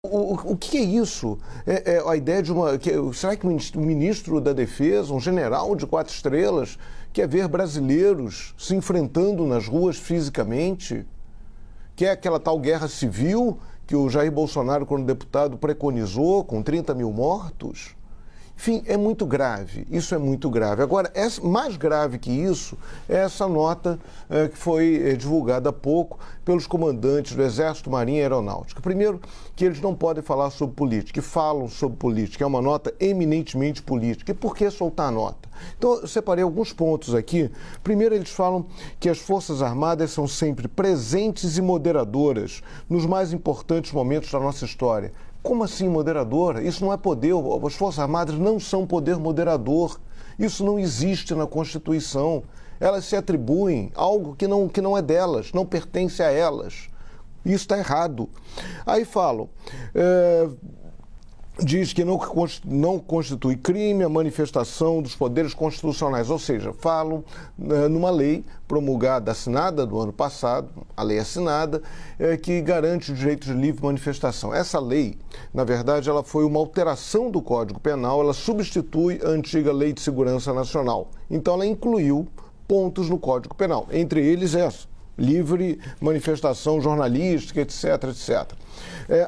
O que é isso? É a ideia de uma... será que o ministro da Defesa, um general de 4 estrelas, quer ver brasileiros se enfrentando nas ruas fisicamente? Quer aquela tal guerra civil que o Jair Bolsonaro, quando deputado, preconizou, com 30 mil mortos? Enfim, é muito grave, isso é muito grave. Agora, mais grave que isso é essa nota que foi divulgada há pouco pelos comandantes do Exército, Marinha e Aeronáutica. Primeiro, que eles não podem falar sobre política, e falam sobre política, é uma nota eminentemente política. E por que soltar a nota? Então, eu separei alguns pontos aqui. Primeiro, eles falam que as Forças Armadas são sempre presentes e moderadoras nos mais importantes momentos da nossa história. Como assim moderadora? Isso não é poder. As Forças Armadas não são poder moderador. Isso não existe na Constituição. Elas se atribuem algo que não é delas, não pertence a elas. Isso está errado. Aí falam... diz que não constitui crime a manifestação dos poderes constitucionais, ou seja, falam numa lei promulgada, assinada no ano passado, a lei assinada, que garante o direito de livre manifestação. Essa lei, na verdade, ela foi uma alteração do Código Penal, ela substitui a antiga Lei de Segurança Nacional. Então, ela incluiu pontos no Código Penal, entre eles essa. Livre manifestação jornalística, etc, etc.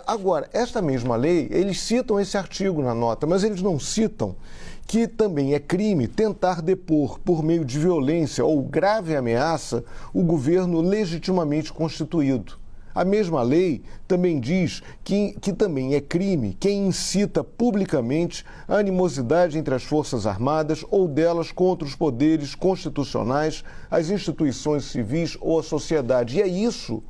Agora, esta mesma lei, eles citam esse artigo na nota, mas eles não citam que também é crime tentar depor por meio de violência ou grave ameaça o governo legitimamente constituído. A mesma lei também diz que também é crime quem incita publicamente a animosidade entre as Forças Armadas ou delas contra os poderes constitucionais, as instituições civis ou a sociedade. E é isso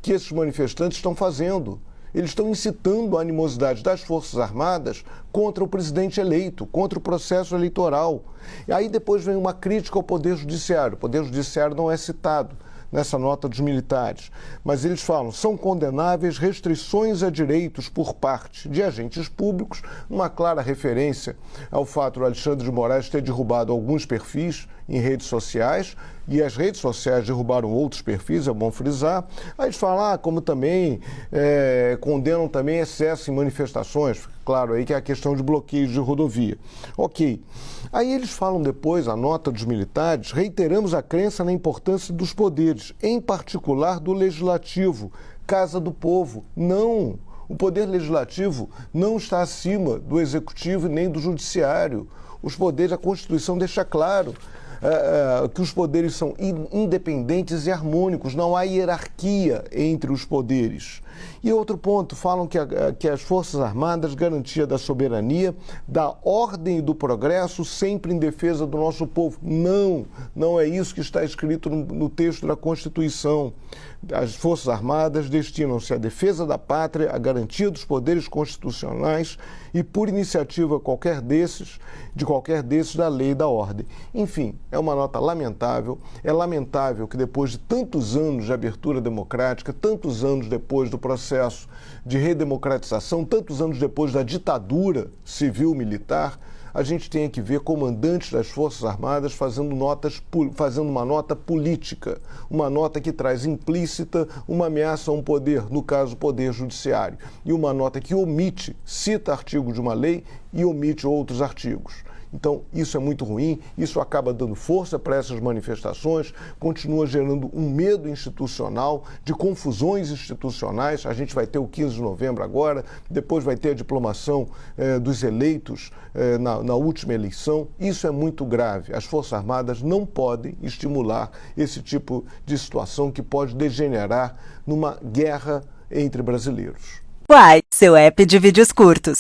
que esses manifestantes estão fazendo. Eles estão incitando a animosidade das Forças Armadas contra o presidente eleito, contra o processo eleitoral. E aí depois vem uma crítica ao Poder Judiciário. O Poder Judiciário não é citado nessa nota dos militares, mas eles falam, são condenáveis restrições a direitos por parte de agentes públicos, uma clara referência ao fato do Alexandre de Moraes ter derrubado alguns perfis em redes sociais, e as redes sociais derrubaram outros perfis, é bom frisar. Aí eles falam, como também condenam também excesso em manifestações, claro, aí que é a questão de bloqueios de rodovia. Ok. Aí eles falam depois, a nota dos militares, reiteramos a crença na importância dos poderes, em particular do legislativo, Casa do Povo. Não, o poder legislativo não está acima do executivo nem do judiciário. Os poderes, a Constituição deixa claro que os poderes são independentes e harmônicos, não há hierarquia entre os poderes. E outro ponto, falam que as Forças Armadas, garantia da soberania, da ordem e do progresso, sempre em defesa do nosso povo. Não é isso que está escrito no texto da Constituição. As Forças Armadas destinam-se à defesa da pátria, à garantia dos poderes constitucionais e, por iniciativa de qualquer desses, da lei e da ordem. Enfim, é uma nota lamentável. É lamentável que depois de tantos anos de abertura democrática, tantos anos depois do processo de redemocratização, tantos anos depois da ditadura civil-militar, a gente tenha que ver comandantes das Forças Armadas fazendo uma nota política, uma nota que traz implícita uma ameaça a um poder, no caso, o Poder Judiciário, e uma nota que cita artigo de uma lei e omite outros artigos. Então, isso é muito ruim, isso acaba dando força para essas manifestações, continua gerando um medo institucional, de confusões institucionais. A gente vai ter o 15 de novembro agora, depois vai ter a diplomação dos eleitos na última eleição. Isso é muito grave. As Forças Armadas não podem estimular esse tipo de situação que pode degenerar numa guerra entre brasileiros. Uai, seu app de vídeos curtos.